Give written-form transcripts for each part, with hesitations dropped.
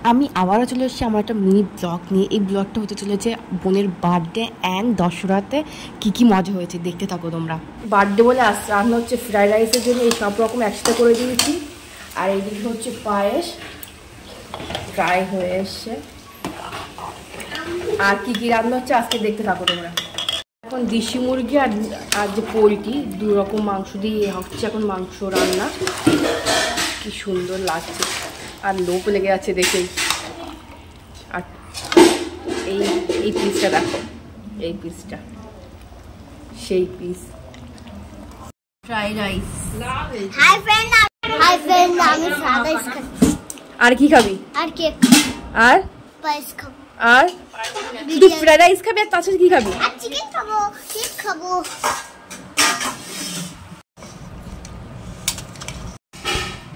আমি আবারও চলে এসেছি আমার একটা মিনি ব্লগ নিয়ে। এই ব্লগটা হতে চলেছে বোনের বার্থডে অ্যান্ড দশরাতে কী কী মজা হয়েছে দেখতে থাকো তোমরা। বার্থডে বলে রান্না হচ্ছে ফ্রাইড রাইসের জন্য এই সব রকম একসাথে করে দিয়েছি। আর এইদিকে হচ্ছে পায়েস ড্রাই হয়ে এসছে। আর কী কী রান্না হচ্ছে আজকে দেখতে থাকো তোমরা। এখন দেশি মুরগি আর যে পোলট্রি দু রকম মাংস দিয়ে হচ্ছে এখন মাংস রান্না। কি সুন্দর লাগছে আর লোভ লেগে আছে দেখেই। আর এই পিসটা দেখো, এই পিসটা সেই piece fried rice. Hi friend, আমি ফ্রাইড রাইস খাচ্ছি। আর কি খাবি? আর কেক আর পায়েস খাবো। আর শুধু ফ্রাইড রাইস খাবি আর তাছাড়া কি খাবি? আর চিকেন খাবো, কেক খাবো।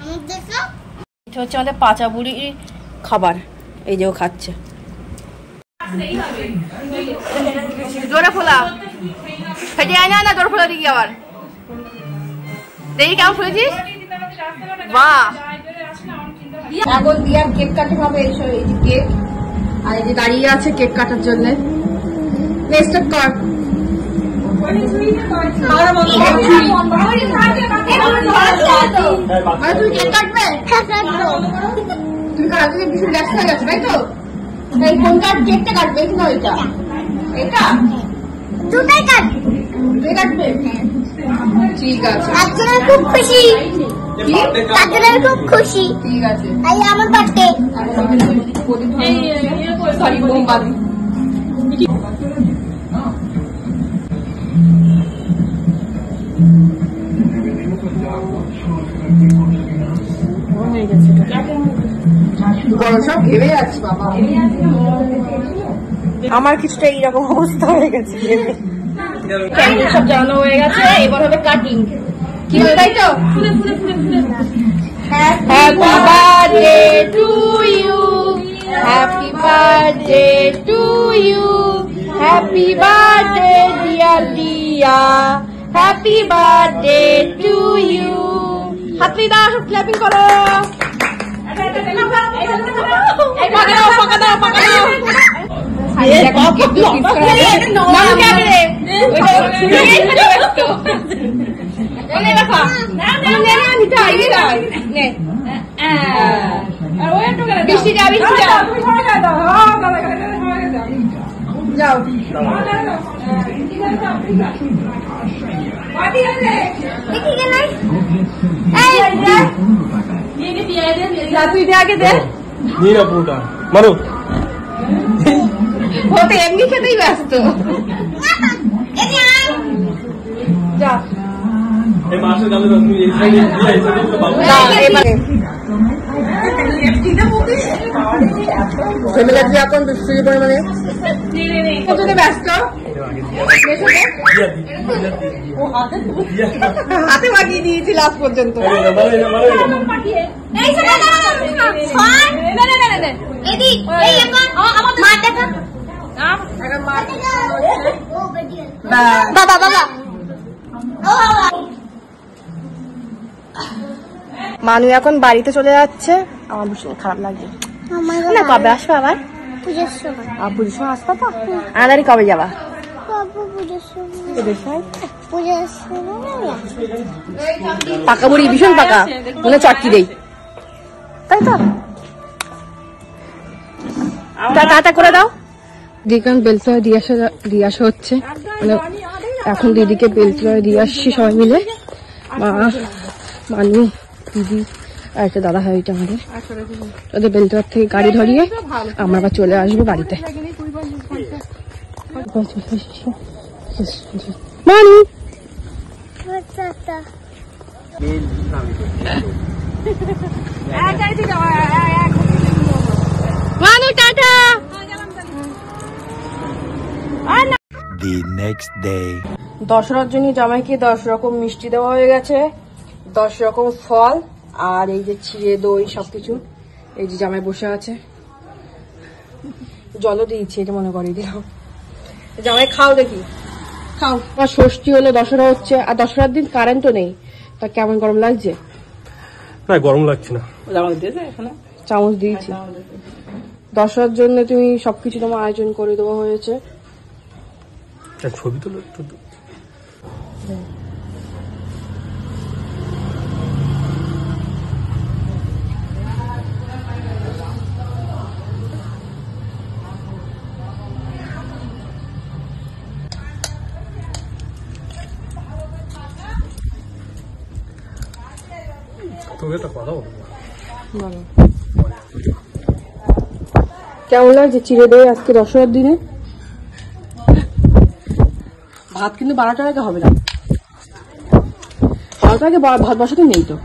আমি দেখো এটা হচ্ছে আমাদের পাচা বুড়ির খাবার। এই যে ও খাচ্ছে। জোরে ফোলা ফেটে আয় না, জোরে ফোলা দিকে আবার দেখি কেমন ফেলেছিস। বাহ, এখন দিয়ার কেক কাটতে হবে। এই যে কেক আর এই যে দাঁড়িয়ে আছে কেক কাটার জন্য। নেক্সট কর তুই কেক কাটবে? তুমি কাটতে ভীষণ ব্যস্ত হয়ে গেছো তাই তো? এই কোনটা কেকটা কাটবে? এই না ওইটা, এটা দুটাই কাটবো। দুটোই কাটবে? ঠিক আছে। আজকে খুব খুশি, আজকে খুব খুশি। ঠিক আছে। এই আমার বার্থডে। সরি মোমবাতি। সব ভেবে যাচ্ছি বাবা, আমার কিছুটা এইরকম অবস্থা হয়ে গেছে। ক্যান্ডেল সব জ্বালানো হয়ে গেছে, এবার হবে কাটিং। কি হবে তাই তো? Happy birthday to you, happy birthday to you, happy birthday dear Liya, happy birthday to you. হাতলি দাও, সব ক্ল্যাপিং করো। তুই দে আগে দে। মারো, ও তো এমনি খেতেই ব্যস্ত। এখন দুষ্কৃতি পরিমাণে ব্যস্ত। হাতে বাগিয়ে দিয়েছি লাস্ট পর্যন্ত। মানু এখন বাড়িতে চলে যাচ্ছে। আমার ভীষণ খারাপ লাগছে। না, কবে আসবে আবার? পুজোর সময়। পুজোর সময় আসবে তো? আনারি কবে যাবা? পাকা বুড়ি, ভীষণ পাকা, মনে চটকি দেই তাই তো? টাটা করে দাও। দিকে বেলতলা দিয়ে আসা হচ্ছে, মানে এখন দিদিকে বেলতলা দিয়ে আসছি সবাই মিলে। মা, মানু, দিদি আর একটা দাদা হয় এটা আমাদের। ওদের বেলতলার থেকে গাড়ি ধরিয়ে আমরা আবার চলে আসবো বাড়িতে। মানু মানু টাটা। The next day. দশরার জন্য জামাইকে 10 রকম মিষ্টি দেওয়া হয়ে গেছে, 10 রকম ফল আর এই যে চিড়ে দই সবকিছু। এই যে জামাই বসে আছে, জলও দিয়েছি, এটা মনে করিয়ে দিলাম। জামাই খাও দেখি, খাও। আর ষষ্ঠী হলো, দশরা হচ্ছে, আর দশরার দিন কারেন্টও নেই। তা কেমন গরম লাগছে? না, গরম লাগছে না। চামচ দিয়েছি। দশরার জন্য তুমি সবকিছু তোমার আয়োজন করে দেওয়া হয়েছে। ছবি তোলো একটু। তোকে একটা কথা বলবো। কেমন লাগছে চিড়ে দই আজকে দশরার দিনে? ভাত কিন্তু 12টার আগে হবে না, 12টার আগে ভাত বসাতে নেই তো।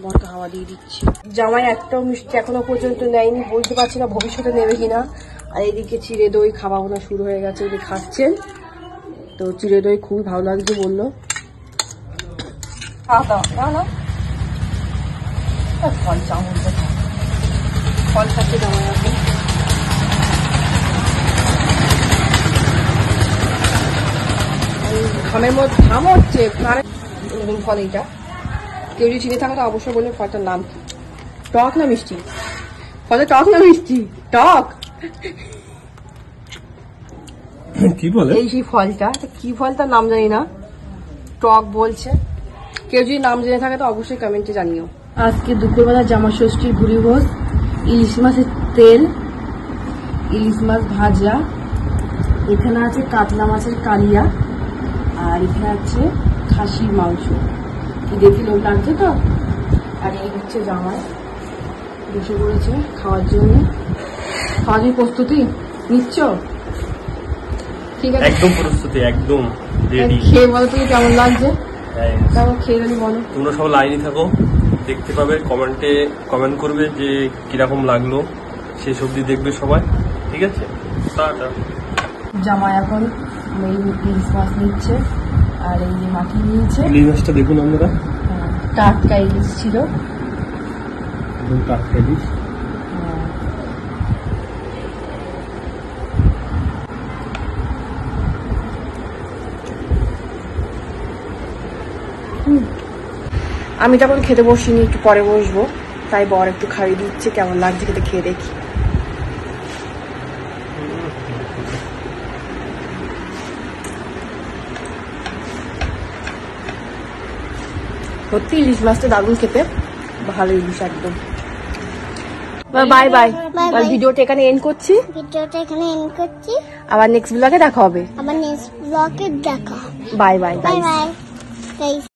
বরটা হাওয়া দিয়ে দিচ্ছি। জামাই একটাও মিষ্টি এখনো পর্যন্ত নেয়নি, বলতে পারছি না ভবিষ্যতে নেবে কিনা। আর এইদিকে চিড়ে দই খাওয়া না শুরু হয়ে গেছে, ওদিকে খাচ্ছেন। তো চিড়ে দই খুবই ভালো লাগছে বললো। ফল চামচ ফল খাচ্ছে জামাই এখন। ঘামের মধ্যে ঘাম হচ্ছে, নতুন ফল এইটা। কেউ যদি চিনে থাকো তো অবশ্যই বলবে ফলটার নাম কি। টক না মিষ্টি? ফলটা টক না মিষ্টি? টক। কি বলে? এই সেই ফলটা, কি ফলটার নাম জানি না, টক বলছে। কেউ যদি নাম জেনে থাকে তো অবশ্যই কমেন্টে জানিও। আজকে দুপুরবেলা জামা ষষ্ঠীর ভুড়ি ভোজ, ইলিশ মাছের তেল, ইলিশ মাছ ভাজা, এখানে আছে কাতলা মাছের কালিয়া, আর এখানে আছে খাসির মাংস। কি দেখি লোক লাগছে তো। আর এই হচ্ছে জামাই বসে পড়েছে খাওয়ার জন্য। খাওয়ার জন্য প্রস্তুতি নিচ্ছ? ঠিক আছে, একদম প্রস্তুতি, একদম রেডি। খেয়ে বলো তুমি কেমন লাগছে। তারপর খেয়ে জানি বলো। তোমরা সব লাইনে থাকো, দেখতে পাবে, কমেন্টে কমেন্ট করবে যে কিরকম লাগলো, শেষ অবধি দেখবে সবাই। ঠিক আছে, টাটা। জামাই এখন ইলিশ মাছ নিচ্ছে, আর এই যে মাটি নিয়েছে। ইলিশ মাছটা দেখুন আপনারা, টাটকা ইলিশ ছিল। একদম টাটকা ইলিশ। আমি তখন খেতে বসিনি, একটু পরে বসবো, তাই বর একটু খাইয়ে দিচ্ছে। কেমন লাগছে খেতে, খেয়ে দেখি। সত্যি ইলিশ মাছটা দারুণ খেতে, ভালো ইলিশ একদম। Bye bye. ভিডিওটা এখানে এন্ড করছি। আবার নেক্সট ব্লগে দেখা হবে। আবার নেক্সট ব্লগে দেখা। Bye bye. Bye bye.